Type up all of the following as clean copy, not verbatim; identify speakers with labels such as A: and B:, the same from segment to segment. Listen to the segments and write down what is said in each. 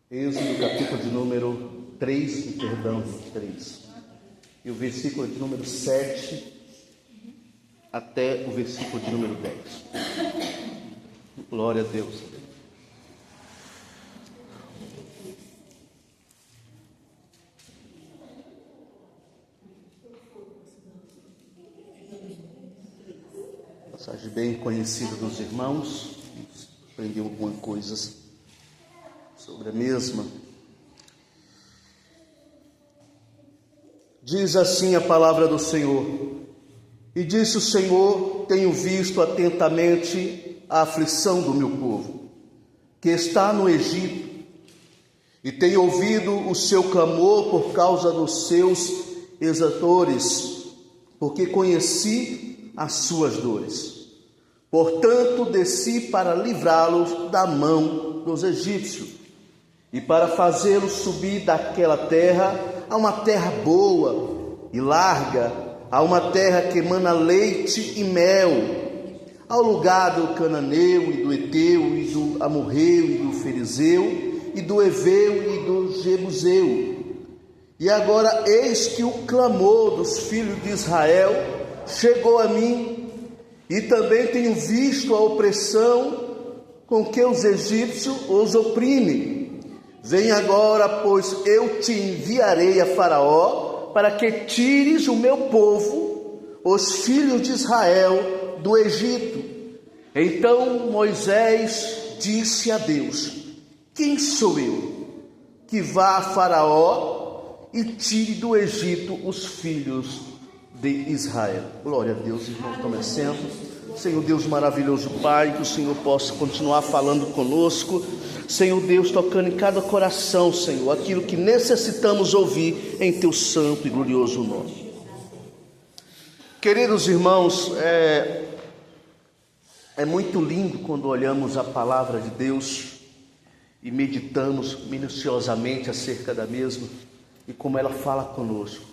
A: Êxodo, capítulo de número 3, perdão, 3. E o versículo de número 7 até o versículo de número 10. Glória a Deus. Passagem bem conhecida dos irmãos. Aprendi algumas coisas sobre a mesma. Diz assim a palavra do Senhor: e disse o Senhor: tenho visto atentamente a aflição do meu povo, que está no Egito, e tenho ouvido o seu clamor por causa dos seus exatores, porque conheci as suas dores. Portanto, desci para livrá-los da mão dos egípcios, e para fazê-los subir daquela terra a uma terra boa e larga, a uma terra que emana leite e mel, ao lugar do cananeu e do eteu e do amorreu e do ferizeu e do eveu e do jebuseu. E agora eis que o clamor dos filhos de Israel chegou a mim, e também tenho visto a opressão com que os egípcios os oprimem. Vem agora, pois eu te enviarei a Faraó, para que tires o meu povo, os filhos de Israel, do Egito. Então Moisés disse a Deus: quem sou eu que vá a Faraó e tire do Egito os filhos de Israel? Glória a Deus, irmãos, comecemos. Senhor Deus maravilhoso Pai, que o Senhor possa continuar falando conosco, Senhor Deus, tocando em cada coração, Senhor, aquilo que necessitamos ouvir em Teu santo e glorioso nome. Queridos irmãos, é muito lindo quando olhamos a palavra de Deus e meditamos minuciosamente acerca da mesma e como ela fala conosco.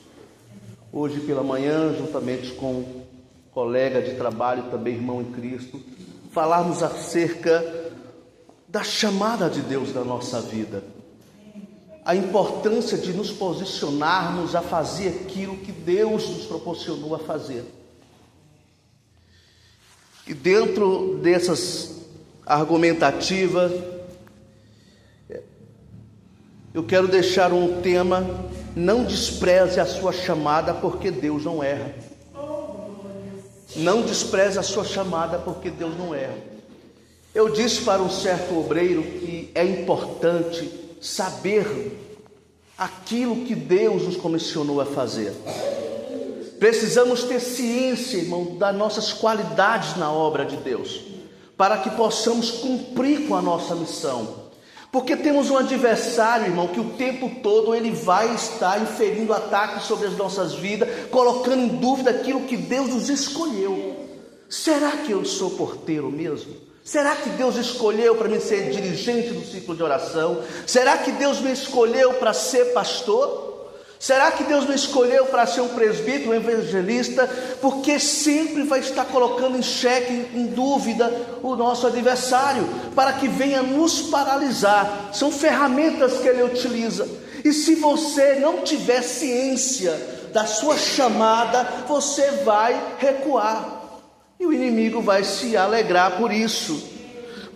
A: Hoje pela manhã, juntamente com um colega de trabalho, também irmão em Cristo, falarmos acerca da chamada de Deus na nossa vida, a importância de nos posicionarmos a fazer aquilo que Deus nos proporcionou a fazer. E dentro dessas argumentativas, eu quero deixar um tema: não despreze a sua chamada, porque Deus não erra. Não despreze a sua chamada, porque Deus não erra. Eu disse para um certo obreiro que é importante saber aquilo que Deus nos comissionou a fazer. Precisamos ter ciência, irmão, das nossas qualidades na obra de Deus, para que possamos cumprir com a nossa missão. Porque temos um adversário, irmão, que o tempo todo ele vai estar inferindo ataques sobre as nossas vidas, colocando em dúvida aquilo que Deus nos escolheu. Será que eu sou porteiro mesmo? Será que Deus escolheu para mim ser dirigente do ciclo de oração? Será que Deus me escolheu para ser pastor? Será que Deus me escolheu para ser um presbítero, um evangelista? Porque sempre vai estar colocando em xeque, em dúvida, o nosso adversário, para que venha nos paralisar. São ferramentas que ele utiliza. E se você não tiver ciência da sua chamada, você vai recuar. E o inimigo vai se alegrar por isso.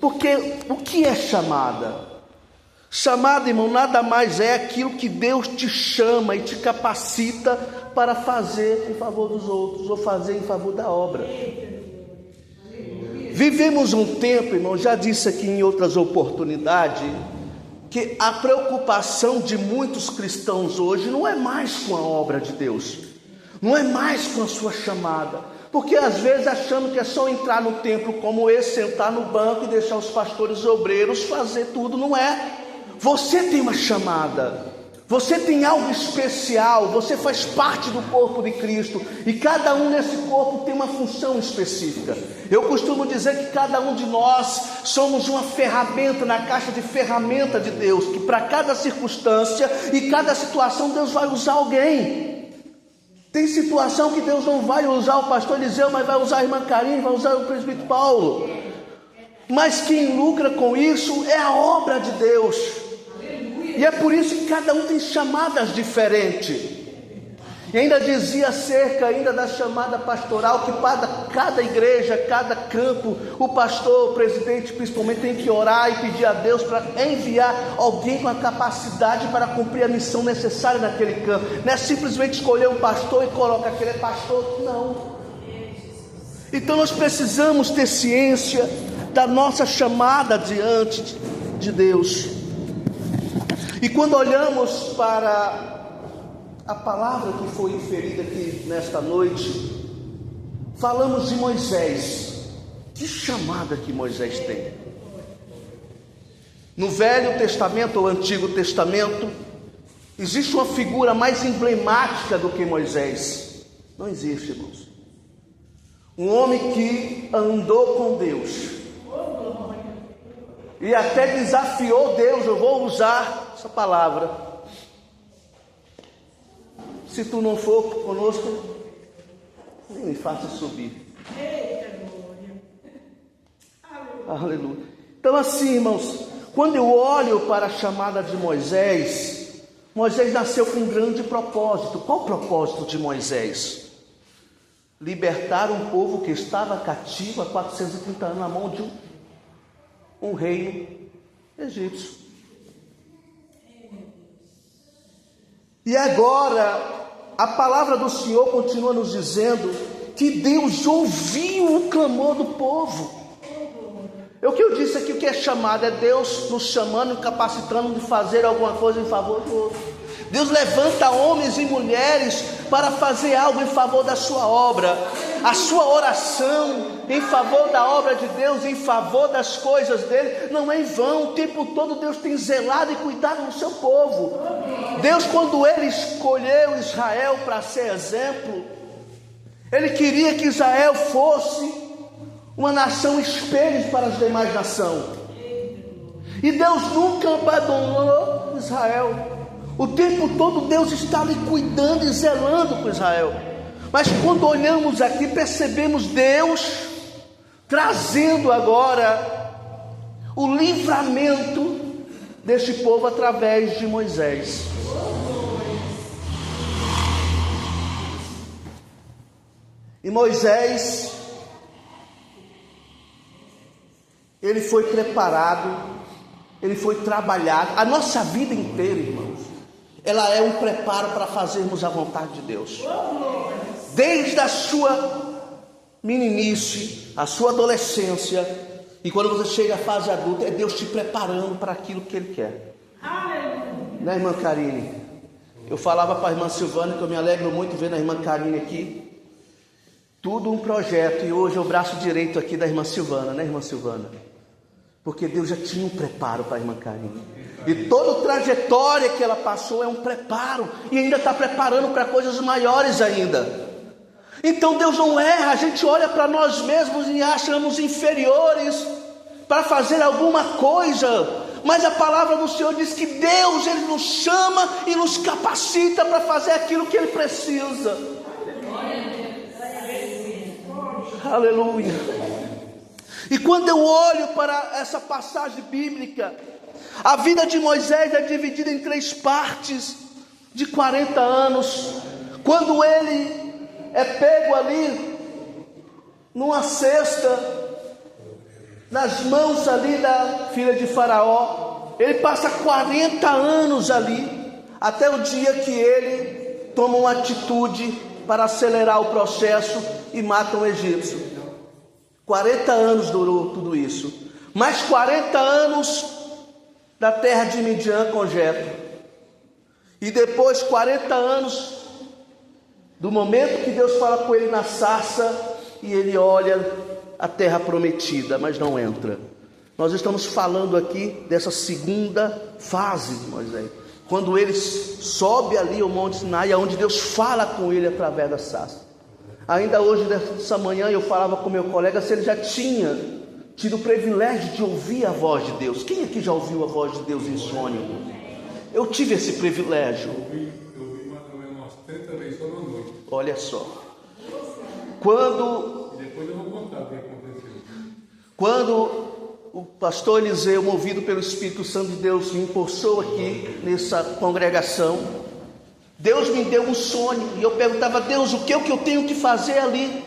A: Porque o que é chamada? Chamada, irmão, nada mais é aquilo que Deus te chama e te capacita para fazer em favor dos outros, ou fazer em favor da obra. Vivemos um tempo, irmão, já disse aqui em outras oportunidades, que a preocupação de muitos cristãos hoje não é mais com a obra de Deus, não é mais com a sua chamada. Porque às vezes achando que é só entrar no templo como esse, sentar no banco e deixar os pastores obreiros fazer tudo. Não é. Você tem uma chamada, você tem algo especial, você faz parte do corpo de Cristo, e cada um nesse corpo tem uma função específica. Eu costumo dizer que cada um de nós somos uma ferramenta na caixa de ferramenta de Deus, que para cada circunstância e cada situação Deus vai usar alguém. Tem situação que Deus não vai usar o pastor Eliseu, mas vai usar a irmã Karine, vai usar o presbítero Paulo. Mas quem lucra com isso é a obra de Deus. E é por isso que cada um tem chamadas diferentes. E ainda dizia acerca ainda da chamada pastoral, que para cada igreja, cada campo, o pastor, o presidente principalmente, tem que orar e pedir a Deus para enviar alguém com a capacidade para cumprir a missão necessária naquele campo. Não é simplesmente escolher um pastor e colocar aquele pastor, não. Então nós precisamos ter ciência da nossa chamada diante de Deus. E quando olhamos para a palavra que foi inferida aqui nesta noite, falamos de Moisés. Que chamada que Moisés tem? No Velho Testamento ou Antigo Testamento, existe uma figura mais emblemática do que Moisés? Não existe, irmãos. Um homem que andou com Deus e até desafiou Deus. Eu vou usar essa palavra. Se tu não for conosco, nem me faça subir. Aleluia. Então assim, irmãos, quando eu olho para a chamada de Moisés, Moisés nasceu com um grande propósito. Qual o propósito de Moisés? Libertar um povo que estava cativo há 430 anos na mão de um reino egípcio. E agora a palavra do Senhor continua nos dizendo que Deus ouviu o clamor do povo. É o que eu disse aqui, o que é chamado é Deus nos chamando, capacitando de fazer alguma coisa em favor do outro. Deus levanta homens e mulheres para fazer algo em favor da sua obra. A sua oração em favor da obra de Deus, em favor das coisas dele, não é em vão. O tempo todo Deus tem zelado e cuidado do seu povo. Deus, quando ele escolheu Israel para ser exemplo, ele queria que Israel fosse uma nação espelho para as demais nações. E Deus nunca abandonou Israel. O tempo todo Deus está ali cuidando e zelando por Israel. Mas quando olhamos aqui, percebemos Deus trazendo agora o livramento deste povo através de Moisés. E Moisés, ele foi preparado, ele foi trabalhado. A nossa vida inteira, irmãos, ela é um preparo para fazermos a vontade de Deus. Desde a sua meninice, a sua adolescência, e quando você chega à fase adulta, é Deus te preparando para aquilo que Ele quer. Né, irmã Karine? Eu falava para a irmã Silvana, que eu me alegro muito vendo a irmã Karine aqui. Tudo um projeto, e hoje é o braço direito aqui da irmã Silvana, né, irmã Silvana? Porque Deus já tinha um preparo para a irmã Karine. E toda a trajetória que ela passou é um preparo, e ainda está preparando para coisas maiores ainda. Então Deus não erra. A gente olha para nós mesmos e achamos inferiores para fazer alguma coisa, mas a palavra do Senhor diz que Deus, Ele nos chama e nos capacita para fazer aquilo que Ele precisa. Aleluia. E quando eu olho para essa passagem bíblica, a vida de Moisés é dividida em 3 partes de 40 anos. Quando ele é pego ali numa cesta, nas mãos ali da filha de Faraó, ele passa 40 anos ali, até o dia que ele toma uma atitude para acelerar o processo e mata um egípcio. 40 anos durou tudo isso. Mais 40 anos da terra de Midian com Jetro. E depois 40 anos do momento que Deus fala com ele na sarça, e ele olha a terra prometida, mas não entra. Nós estamos falando aqui dessa segunda fase de Moisés, quando ele sobe ali ao Monte Sinai, onde Deus fala com ele através da sarça. Ainda hoje, nessa manhã, eu falava com meu colega se ele já tinha tido o privilégio de ouvir a voz de Deus. Quem aqui já ouviu a voz de Deus em sonho? Eu tive esse privilégio.
B: Eu vi mais ou menos umas 30 vezes toda noite.
A: Olha só. Quando...
B: Depois eu vou contar o que aconteceu.
A: Quando o pastor Eliseu, movido pelo Espírito Santo de Deus, me impulsou aqui nessa congregação, Deus me deu um sonho, e eu perguntava a Deus, o que eu tenho que fazer ali?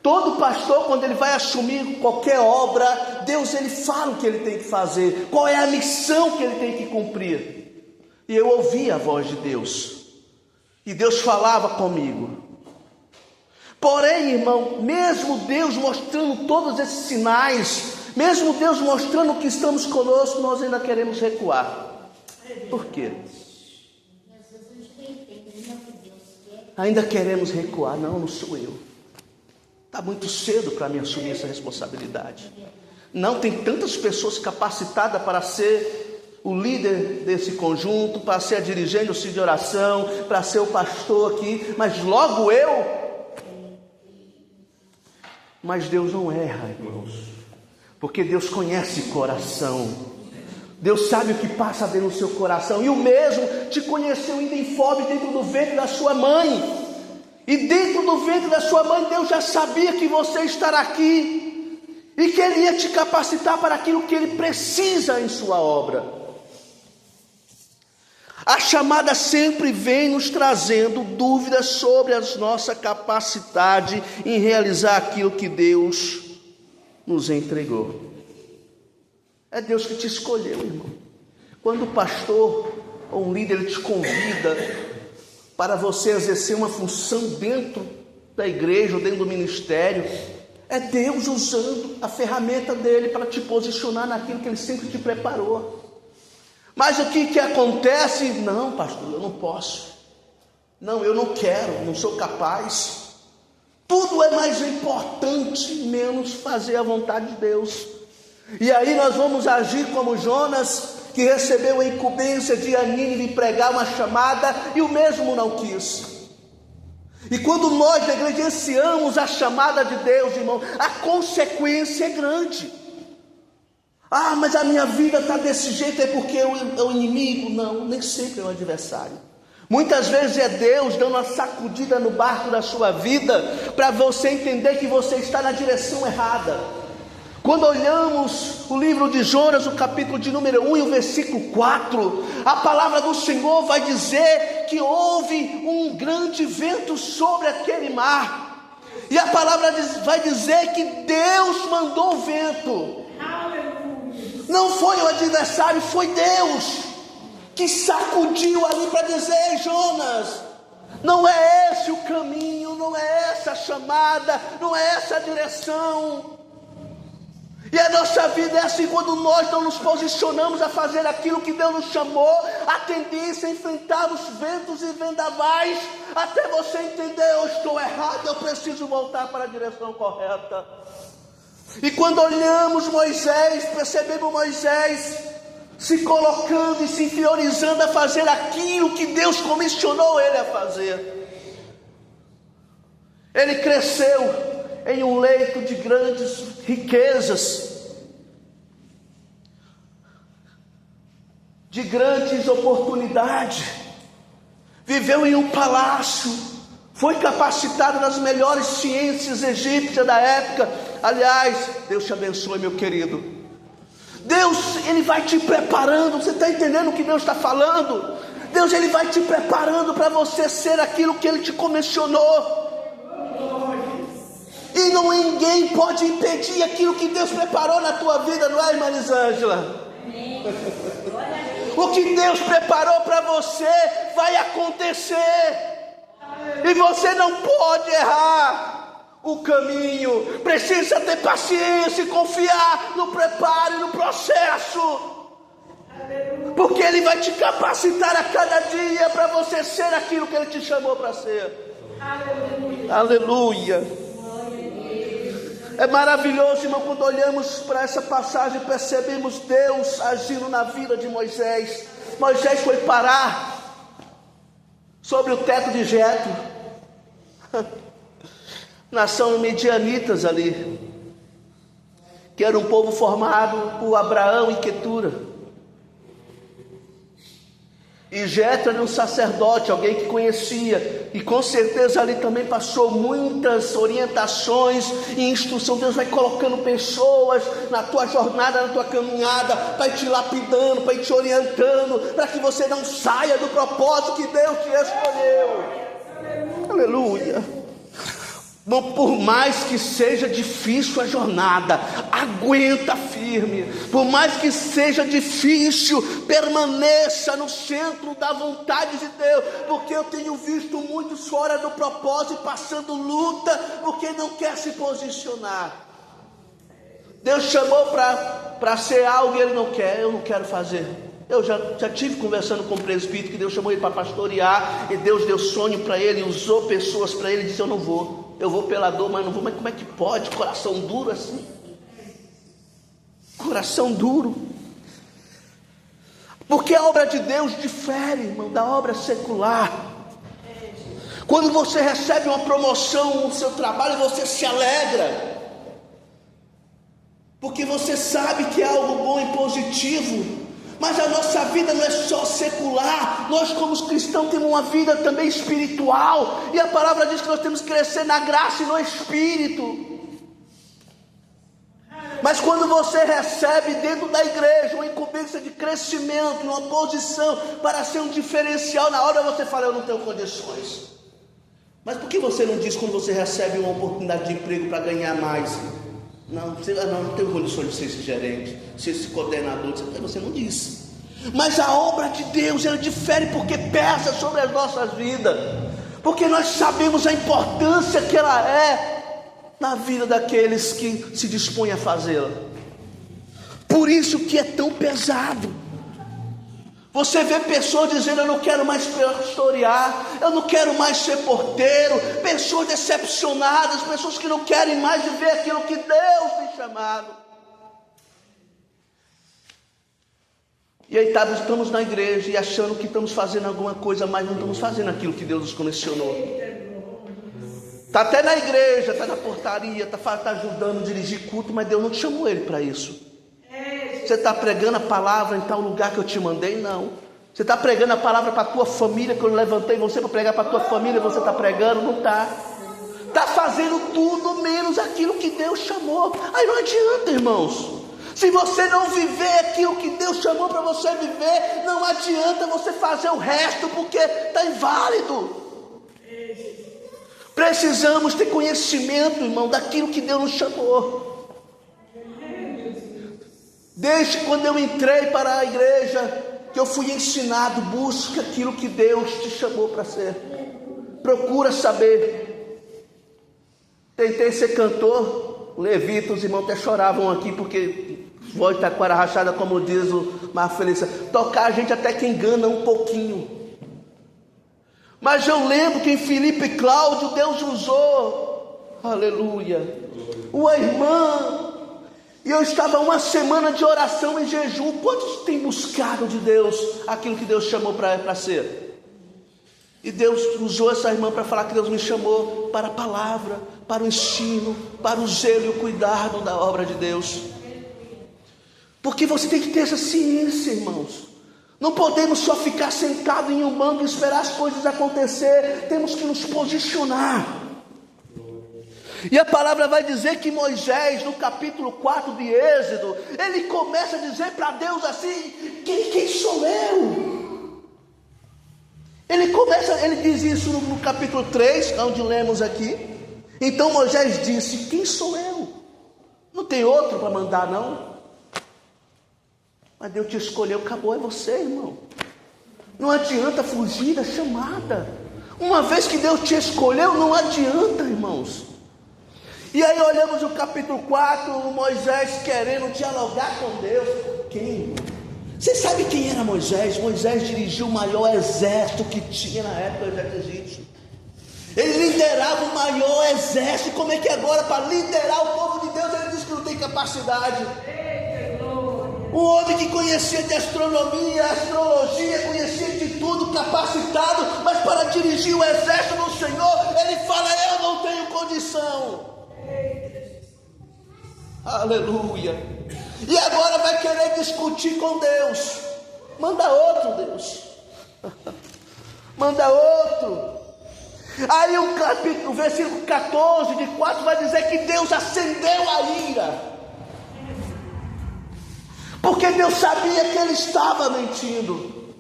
A: Todo pastor, quando ele vai assumir qualquer obra, Deus, ele fala o que ele tem que fazer, qual é a missão que ele tem que cumprir. E eu ouvia a voz de Deus, e Deus falava comigo. Porém, irmão, mesmo Deus mostrando todos esses sinais, mesmo Deus mostrando que estamos conosco, nós ainda queremos recuar. Por quê? Ainda queremos recuar. Não sou eu. Está muito cedo para mim assumir essa responsabilidade. Não, tem tantas pessoas capacitadas para ser o líder desse conjunto, para ser a dirigente do Cid de Oração, para ser o pastor aqui, mas logo eu. Mas Deus não erra, irmãos, porque Deus conhece o coração. Deus sabe o que passa dentro do seu coração, e o mesmo te conheceu ainda em fome dentro do ventre da sua mãe. E dentro do ventre da sua mãe, Deus já sabia que você estará aqui, e que Ele ia te capacitar para aquilo que Ele precisa em sua obra. A chamada sempre vem nos trazendo dúvidas sobre a nossa capacidade em realizar aquilo que Deus nos entregou. É Deus que te escolheu, irmão. Quando o pastor ou um líder te convida para você exercer uma função dentro da igreja ou dentro do ministério, é Deus usando a ferramenta dele para te posicionar naquilo que Ele sempre te preparou. Mas o que acontece? Não, pastor, eu não posso. Não, eu não quero, não sou capaz. Tudo é mais importante, menos fazer a vontade de Deus. E aí nós vamos agir como Jonas, que recebeu a incumbência de Nínive pregar uma chamada, e o mesmo não quis. E quando nós negligenciamos a chamada de Deus, irmão, a consequência é grande. Ah, mas a minha vida está desse jeito, é porque é o inimigo? Não, nem sempre é o adversário. Muitas vezes é Deus dando uma sacudida no barco da sua vida, para você entender que você está na direção errada. Quando olhamos o livro de Jonas, o capítulo de número 1 e o versículo 4, a palavra do Senhor vai dizer que houve um grande vento sobre aquele mar. E a palavra vai dizer que Deus mandou o vento. Não foi o adversário, foi Deus que sacudiu ali para dizer: ei, Jonas, não é esse o caminho, não é essa a chamada, não é essa a direção. E a nossa vida é assim: quando nós não nos posicionamos a fazer aquilo que Deus nos chamou, a tendência é enfrentar os ventos e vendavais, até você entender: eu estou errado, eu preciso voltar para a direção correta. E quando olhamos Moisés, percebemos Moisés se colocando e se priorizando a fazer aquilo que Deus comissionou ele a fazer. Ele cresceu em um leito de grandes riquezas, de grandes oportunidades, viveu em um palácio, foi capacitado nas melhores ciências egípcias da época. Aliás, Deus te abençoe, meu querido. Deus, Ele vai te preparando. Você está entendendo o que Deus está falando? Deus, Ele vai te preparando para você ser aquilo que Ele te comissionou. E ninguém pode impedir aquilo que Deus preparou na tua vida, não é, irmã Elisângela? O que Deus preparou para você vai acontecer. E você não pode errar o caminho. Precisa ter paciência e confiar no preparo e no processo. Porque Ele vai te capacitar a cada dia para você ser aquilo que Ele te chamou para ser. Aleluia. É maravilhoso, irmão, quando olhamos para essa passagem e percebemos Deus agindo na vida de Moisés. Moisés foi parar sobre o teto de Jetro, nação medianitas ali, que era um povo formado por Abraão e Quetura. E Jetro era um sacerdote, alguém que conhecia, e com certeza ali também passou muitas orientações e instrução. Deus vai colocando pessoas na tua jornada, na tua caminhada, vai te lapidando, vai te orientando, para que você não saia do propósito que Deus te escolheu. Aleluia. Por mais que seja difícil a jornada, aguenta firme. Por mais que seja difícil, permaneça no centro da vontade de Deus. Porque eu tenho visto muitos fora do propósito, passando luta, porque não quer se posicionar. Deus chamou para ser algo e ele não quer. Eu não quero fazer. Eu já tive conversando com o presbítero, que Deus chamou ele para pastorear, e Deus deu sonho para ele, usou pessoas para ele, e disse: eu não vou. Eu vou pela dor, mas não vou. Mas como é que pode? Coração duro assim. Coração duro. Porque a obra de Deus difere, irmão, da obra secular. Quando você recebe uma promoção no seu trabalho, você se alegra. Porque você sabe que é algo bom e positivo. Mas a nossa vida não é só secular. Nós como cristãos temos uma vida também espiritual. E a palavra diz que nós temos que crescer na graça e no Espírito. Mas quando você recebe dentro da igreja uma incumbência de crescimento, uma posição para ser um diferencial na hora, você fala: eu não tenho condições. Mas por que você não diz quando você recebe uma oportunidade de emprego para ganhar mais? Não tenho condições de ser esse gerente, ser esse coordenador. Você não disse. Mas a obra de Deus, ela difere porque pesa sobre as nossas vidas. Porque nós sabemos a importância que ela é na vida daqueles que se dispõem a fazê-la. Por isso que é tão pesado. Você vê pessoas dizendo: eu não quero mais pastorear, eu não quero mais ser porteiro. Pessoas decepcionadas, pessoas que não querem mais viver aquilo que Deus tem chamado. E aí estamos na igreja e achando que estamos fazendo alguma coisa, mas não estamos fazendo aquilo que Deus nos comissionou. Está até na igreja, está na portaria, está ajudando a dirigir culto, mas Deus não te chamou ele para isso. Você está pregando a palavra em tal lugar que eu te mandei? Não. Você está pregando a palavra para a tua família, que eu levantei você para pregar para a tua família, você está pregando? Não está. Está fazendo tudo menos aquilo que Deus chamou. Aí não adianta, irmãos. Se você não viver aquilo que Deus chamou para você viver, não adianta você fazer o resto, porque está inválido. Precisamos ter conhecimento, irmão, daquilo que Deus nos chamou. Desde quando eu entrei para a igreja, que eu fui ensinado: busca aquilo que Deus te chamou para ser. Procura saber. Tentei ser cantor, levita, os irmãos até choravam aqui, porque voz de taquara rachada, como diz o Marco Felícia, tocar a gente até que engana um pouquinho. Mas eu lembro que em Filipe e Cláudio, Deus usou, aleluia, uma irmã. E eu estava uma semana de oração e jejum. Quantos têm buscado de Deus aquilo que Deus chamou para ser? E Deus usou essa irmã para falar que Deus me chamou para a palavra, para o ensino, para o zelo e o cuidado da obra de Deus. Porque você tem que ter essa ciência, irmãos. Não podemos só ficar sentado em um banco e esperar as coisas acontecer. Temos que nos posicionar. E a palavra vai dizer que Moisés, no capítulo 4 de Êxodo, ele começa a dizer para Deus assim: quem sou eu? Ele diz isso no capítulo 3, onde lemos aqui. Então Moisés disse: quem sou eu? Não tem outro para mandar, não? Mas Deus te escolheu, acabou, é você, irmão. Não adianta fugir da chamada. Uma vez que Deus te escolheu, não adianta, irmãos. E aí olhamos o capítulo 4, Moisés querendo dialogar com Deus. Quem? Você sabe quem era Moisés? Moisés dirigiu o maior exército que tinha na época do exército egípcio. Ele liderava o maior exército. Como é que agora, para liderar o povo de Deus, ele diz que não tem capacidade? Um homem que conhecia de astronomia, astrologia, conhecia de tudo, capacitado, mas para dirigir o exército do Senhor, ele fala: eu não tenho condição. Aleluia. E agora vai querer discutir com Deus. Manda outro, Deus. Manda outro. Aí o versículo 14 de 4 vai dizer que Deus acendeu a ira. Porque Deus sabia que ele estava mentindo.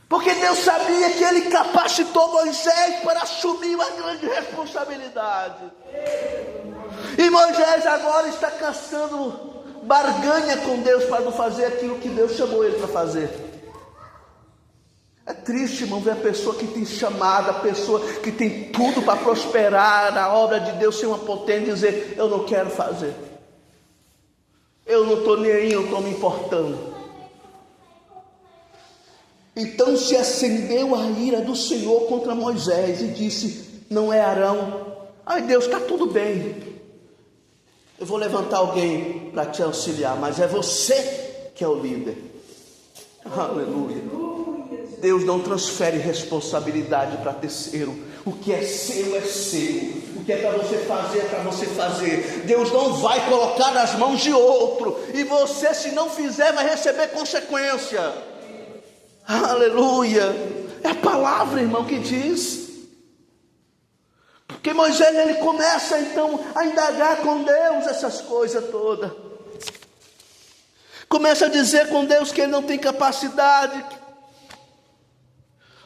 A: Porque Deus sabia que ele capacitou Moisés para assumir uma grande responsabilidade. E Moisés agora está caçando barganha com Deus para não fazer aquilo que Deus chamou ele para fazer. É triste, irmão, ver a pessoa que tem chamada, a pessoa que tem tudo para prosperar na obra de Deus, ser uma potência e dizer: eu não quero fazer. Eu não estou nem aí, eu estou me importando. Então se acendeu a ira do Senhor contra Moisés e disse: não é Arão. Ai, Deus, está tudo bem. Eu vou levantar alguém para te auxiliar, mas é você que é o líder. Aleluia. Deus não transfere responsabilidade para terceiro. O que é seu é seu. O que é para você fazer é para você fazer. Deus não vai colocar nas mãos de outro. E você, se não fizer, vai receber consequência. Aleluia. É a palavra, irmão, que diz. Porque Moisés, ele começa então a indagar com Deus essas coisas todas. Começa a dizer com Deus que ele não tem capacidade.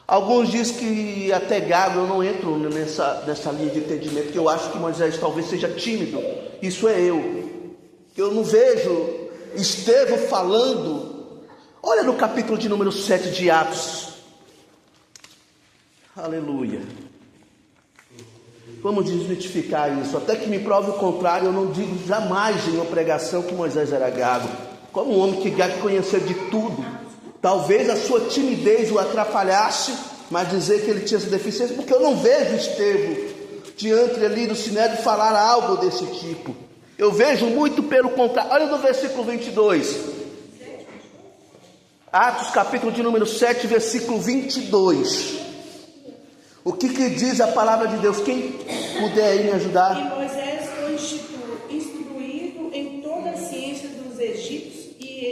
A: Alguns dizem que até gago, eu não entro nessa linha de entendimento, porque eu acho que Moisés talvez seja tímido. Isso é eu. Eu não vejo Estevão falando. Olha no capítulo de número 7 de Atos. Aleluia. Vamos desmitificar isso. Até que me prove o contrário, eu não digo jamais em uma pregação que Moisés era gago. Como um homem que conhecia de tudo. Talvez a sua timidez o atrapalhasse, mas dizer que ele tinha essa deficiência, porque eu não vejo Estevão diante ali do Sinédrio falar algo desse tipo. Eu vejo muito pelo contrário. Olha no versículo 22. Atos capítulo de número 7, versículo 22. O que diz a palavra de Deus? Quem puder aí me ajudar?
C: E Moisés foi instruído em toda a ciência dos egípcios, e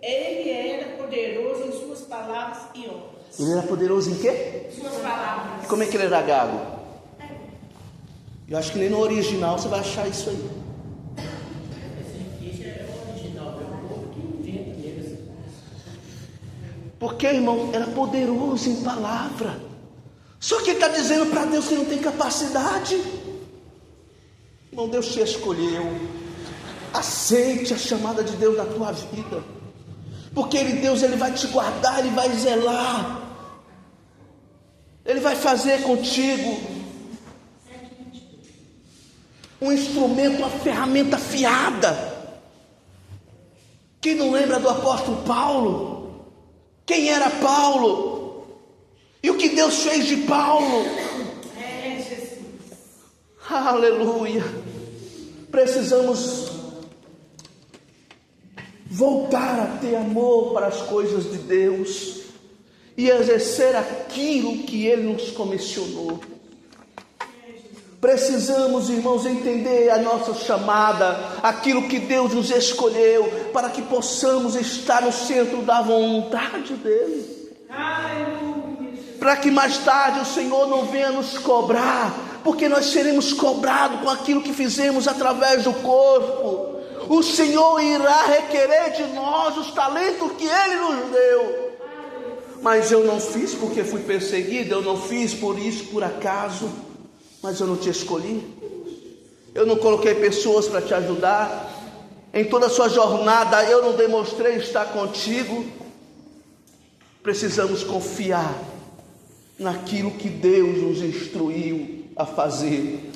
C: ele era poderoso em suas palavras e obras.
A: Ele era poderoso em quê?
C: Suas palavras.
A: E como é que ele era gago? Eu acho que nem no original você vai achar isso aí. Porque, irmão, era poderoso em palavra. Só que ele está dizendo para Deus que não tem capacidade. Irmão, Deus te escolheu. Aceite a chamada de Deus na tua vida. Porque Deus, ele vai te guardar, ele vai zelar. Ele vai fazer contigo um instrumento, uma ferramenta afiada. Quem não lembra do apóstolo Paulo? Quem era Paulo? E o que Deus fez de Paulo?
C: É Jesus.
A: Aleluia. Precisamos voltar a ter amor para as coisas de Deus e exercer aquilo que Ele nos comissionou. Precisamos, irmãos, entender a nossa chamada, aquilo que Deus nos escolheu, para que possamos estar no centro da vontade dEle.
C: Aleluia.
A: Para que mais tarde o Senhor não venha nos cobrar, porque nós seremos cobrados com aquilo que fizemos através do corpo. O Senhor irá requerer de nós os talentos que Ele nos deu. Mas eu não fiz porque fui perseguido, eu não fiz por isso, por acaso. Mas eu não te escolhi. Eu não coloquei pessoas para te ajudar. Em toda a sua jornada eu não demonstrei estar contigo. Precisamos confiar naquilo que Deus nos instruiu a fazer.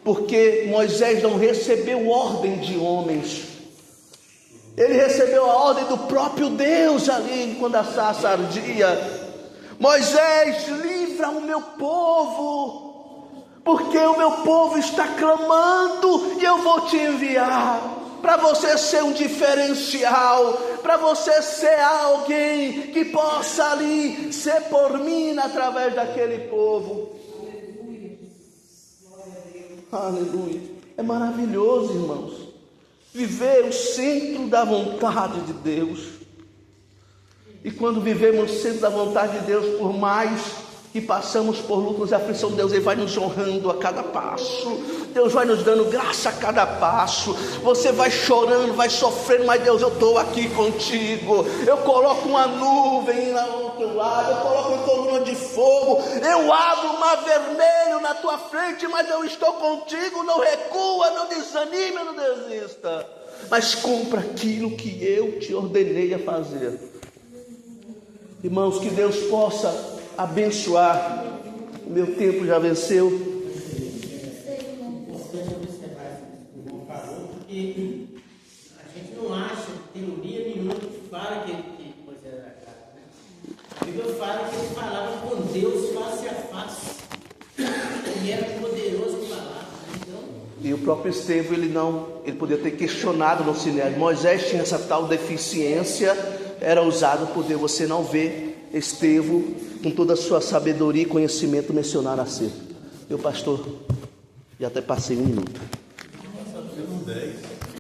A: Porque Moisés não recebeu ordem de homens. Ele recebeu a ordem do próprio Deus ali quando a sarça ardia. Moisés, livra o meu povo, porque o meu povo está clamando e eu vou te enviar. Para você ser um diferencial, para você ser alguém que possa ali ser por mim através daquele povo. Aleluia. É maravilhoso, irmãos, viver o centro da vontade de Deus. E quando vivemos sempre da vontade de Deus, por mais que passamos por lutas e aflição, Deus Ele vai nos honrando a cada passo. Deus vai nos dando graça a cada passo. Você vai chorando, vai sofrendo, mas Deus, eu estou aqui contigo. Eu coloco uma nuvem ao teu lado, eu coloco uma coluna de fogo, eu abro o mar vermelho na tua frente, mas eu estou contigo. Não recua, não desanime, não desista, mas cumpra aquilo que eu te ordenei a fazer. Irmãos, que Deus possa abençoar. O meu tempo já venceu.
D: Porque a gente não acha teoria nenhuma que fala que Moisés era cara, né? A Bíblia fala que ele falava com Deus face a face. Ele era poderoso em palavras. Então...
A: E o próprio Estevão, ele podia ter questionado no Sinédrio. Moisés tinha essa tal deficiência, era usado por Deus. Você não vê Estevão, com toda a sua sabedoria e conhecimento, mencionar acerca. Meu pastor, já até passei 1 minuto.
B: Nossa, 10.